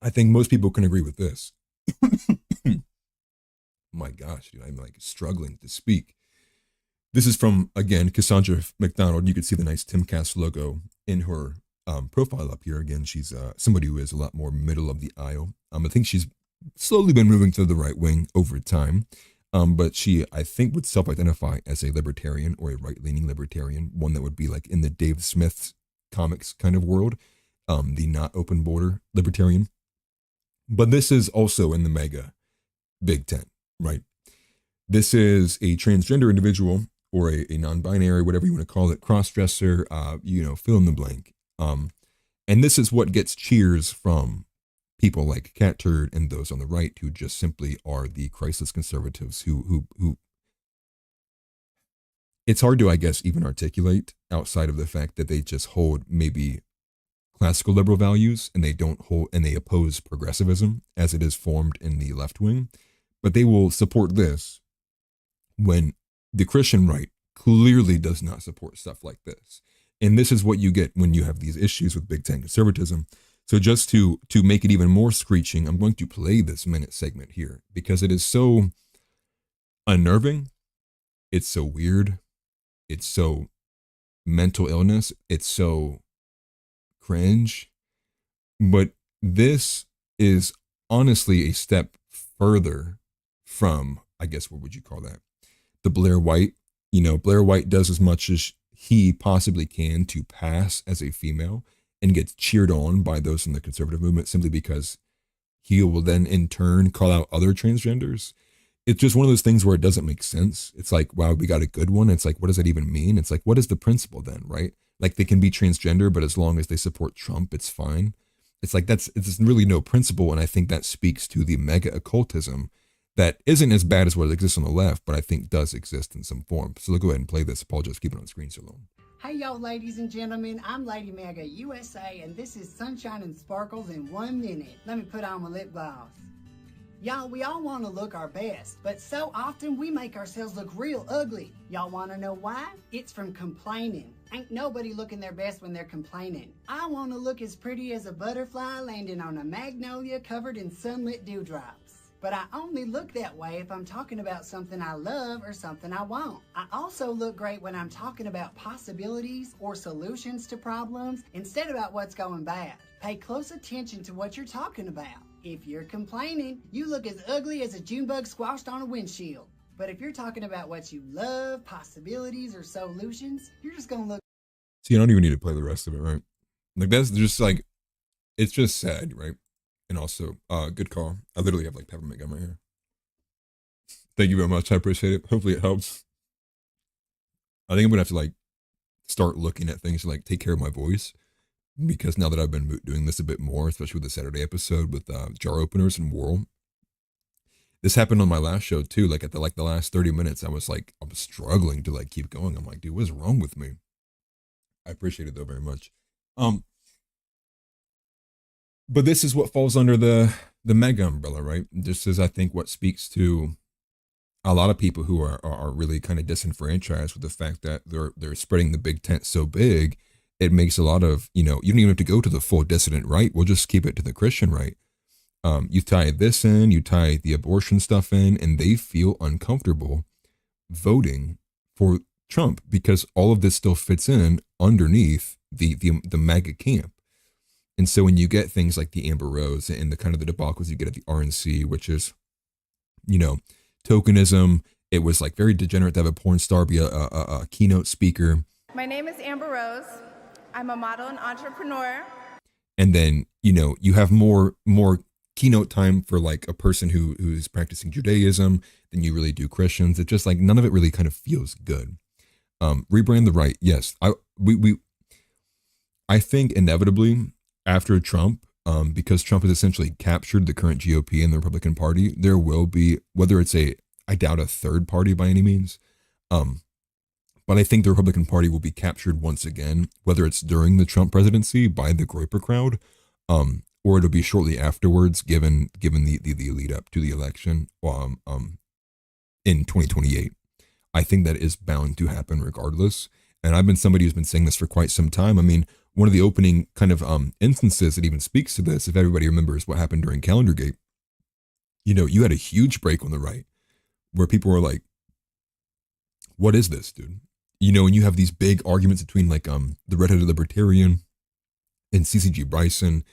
I think most people can agree with this. My gosh, dude, I'm like struggling to speak. This is from, again, Cassandra McDonald. You can see the nice Timcast logo in her profile up here. Again, she's somebody who is a lot more middle of the aisle. I think she's slowly been moving to the right wing over time. But she, I think, would self-identify as a libertarian or a right-leaning libertarian, one that would be like in the Dave Smith comics kind of world, the not open border libertarian. But this is also in the mega Big Tent, right? This is a transgender individual or a non-binary, whatever you want to call it, cross-dresser, fill in the blank. And this is what gets cheers from people like Cat Turd and those on the right who just simply are the Christless conservatives who it's hard to, I guess, even articulate outside of the fact that they just hold maybe classical liberal values and they don't hold and they oppose progressivism as it is formed in the left wing, but they will support this when the Christian right clearly does not support stuff like this. And this is what you get when you have these issues with big tent conservatism. So just to make it even more screeching, I'm going to play this minute segment here because it is so unnerving. It's so weird. It's so mental illness. It's so cringe. But this is honestly a step further from, I guess, what would you call that? The Blair White. Blair White does as much as he possibly can to pass as a female and gets cheered on by those in the conservative movement simply because he will then in turn call out other transgenders. It's just one of those things where it doesn't make sense. It's like, wow, we got a good one. It's like, what does that even mean? It's like, what is the principle then, right? Like they can be transgender, but as long as they support Trump, it's fine. It's like, it's really no principle. And I think that speaks to the mega occultism that isn't as bad as what exists on the left, but I think does exist in some form. So let's go ahead and play this. Apologize for keeping it on screen so long. Hey y'all ladies and gentlemen, I'm Lady Maga USA and this is Sunshine and Sparkles in 1 minute. Let me put on my lip gloss. Y'all, we all want to look our best, but so often we make ourselves look real ugly. Y'all want to know why? It's from complaining. Ain't nobody looking their best when they're complaining. I want to look as pretty as a butterfly landing on a magnolia covered in sunlit dewdrops. But I only look that way if I'm talking about something I love or something I want. I also look great when I'm talking about possibilities or solutions to problems instead about what's going bad. Pay close attention to what you're talking about. If you're complaining, you look as ugly as a June bug squashed on a windshield. But if you're talking about what you love, possibilities, or solutions, you're just gonna look. See, I don't even need to play the rest of it, right? Like that's just like, it's just sad, right? And also, good call. I literally have like peppermint gum right here. Thank you very much. I appreciate it. Hopefully it helps. I think I'm gonna have to like start looking at things to like take care of my voice because now that I've been doing this a bit more, especially with the Saturday episode with jar openers and Whirl. This happened on my last show too. Like at the last 30 minutes, I was struggling to like keep going. I'm like, dude, what's wrong with me? I appreciate it though very much. But this is what falls under the mega umbrella, right? This is, I think, what speaks to a lot of people who are really kind of disenfranchised with the fact that they're spreading the big tent so big, it makes a lot of, you don't even have to go to the full dissident right. We'll just keep it to the Christian right. You tie this in, you tie the abortion stuff in, and they feel uncomfortable voting for Trump because all of this still fits in underneath the MAGA camp. And so when you get things like the Amber Rose and the kind of the debacles you get at the RNC, which is, tokenism, it was like very degenerate to have a porn star be a keynote speaker. My name is Amber Rose. I'm a model and entrepreneur. And then, you have more keynote time for like a person who's practicing Judaism than you really do Christians. It's just like none of it really kind of feels good. Rebrand the right. Yes. I think inevitably after Trump, because Trump has essentially captured the current GOP and the Republican Party, there will be, whether it's I doubt a third party by any means, but I think the Republican Party will be captured once again, whether it's during the Trump presidency by the Groyper crowd, or it'll be shortly afterwards, given the lead up to the election, in 2028. I think that is bound to happen regardless. And I've been somebody who's been saying this for quite some time. I mean, one of the opening kind of instances that even speaks to this, if everybody remembers what happened during Calendargate, you had a huge break on the right where people were like, what is this, dude? And you have these big arguments between like the redheaded libertarian and CCG Bryson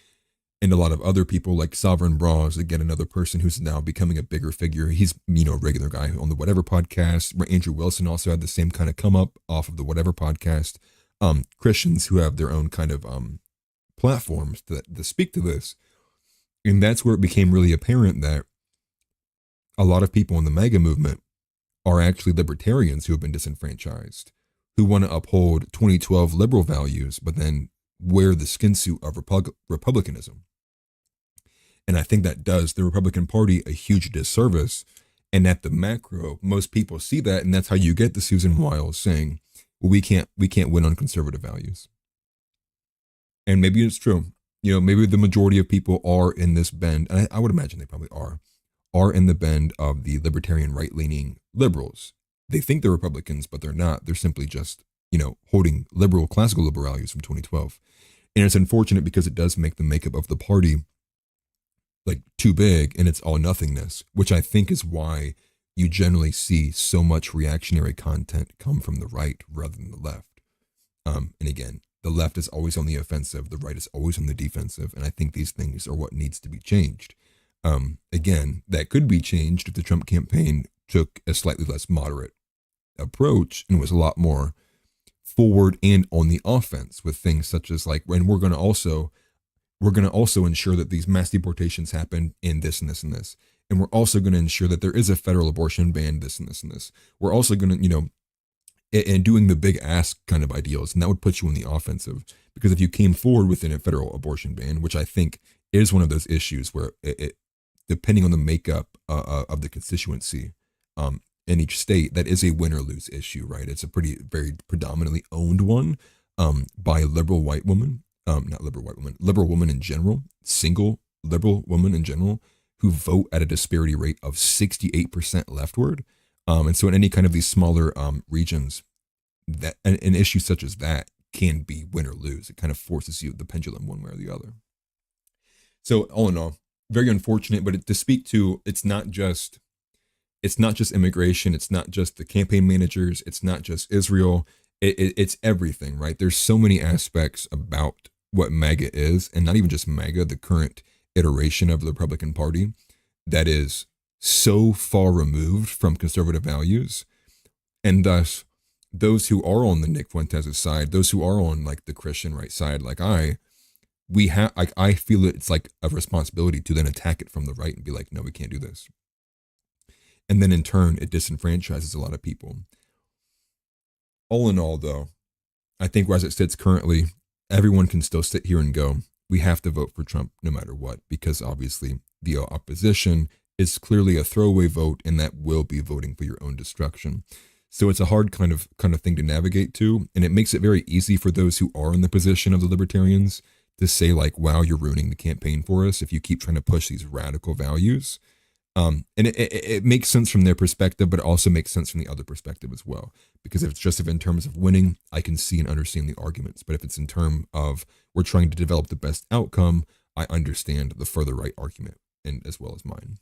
and a lot of other people like Sovereign Bras, again, another person who's now becoming a bigger figure. He's, a regular guy on the Whatever podcast. Andrew Wilson also had the same kind of come up off of the Whatever podcast. Christians who have their own kind of platforms that speak to this. And that's where it became really apparent that a lot of people in the MAGA movement are actually libertarians who have been disenfranchised, who want to uphold 2012 liberal values, but then wear the skin suit of republicanism. And I think that does the Republican Party a huge disservice. And at the macro, most people see that, and that's how you get the Susan Wiles saying, well, we can't win on conservative values. And maybe it's true. Maybe the majority of people are in this bend, and I would imagine they probably are in the bend of the libertarian right-leaning liberals. They think they're Republicans, but they're not. They're simply just, holding classical liberal values from 2012. And it's unfortunate because it does make the makeup of the party like too big and it's all nothingness, which I think is why you generally see so much reactionary content come from the right rather than the left. And again, the left is always on the offensive, the right is always on the defensive, and I think these things are what needs to be changed. Again, that could be changed if the Trump campaign took a slightly less moderate approach and was a lot more forward and on the offense with things such as like, when we're going to also ensure that these mass deportations happen in this and this and this. And we're also going to ensure that there is a federal abortion ban, this and this and this. We're also going to, and doing the big ask kind of ideals. And that would put you in the offensive, because if you came forward within a federal abortion ban, which I think is one of those issues where it depending on the makeup of the constituency in each state, that is a win or lose issue, right? It's a very predominantly owned one by liberal white women. Not liberal white women, liberal women in general, single liberal women in general, who vote at a disparity rate of 68% leftward. And so in any kind of these smaller regions, that an issue such as that can be win or lose. It kind of forces you the pendulum one way or the other. So all in all, very unfortunate, but to speak to, it's not just immigration. It's not just the campaign managers. It's not just Israel. It's everything, right? There's so many aspects about what MAGA is, and not even just MAGA, the current iteration of the Republican Party, that is so far removed from conservative values. And thus, those who are on the Nick Fuentes' side, those who are on like the Christian right side, like I feel it's like a responsibility to then attack it from the right and be like, no, we can't do this. And then in turn, it disenfranchises a lot of people. All in all, though, I think as it sits currently, everyone can still sit here and go, we have to vote for Trump no matter what, because obviously the opposition is clearly a throwaway vote, and that will be voting for your own destruction. So it's a hard kind of thing to navigate to, and it makes it very easy for those who are in the position of the libertarians to say like, wow, you're ruining the campaign for us if you keep trying to push these radical values. And it makes sense from their perspective, but it also makes sense from the other perspective as well. Because if it's just in terms of winning, I can see and understand the arguments. But if it's in terms of we're trying to develop the best outcome, I understand the further right argument, and as well as mine.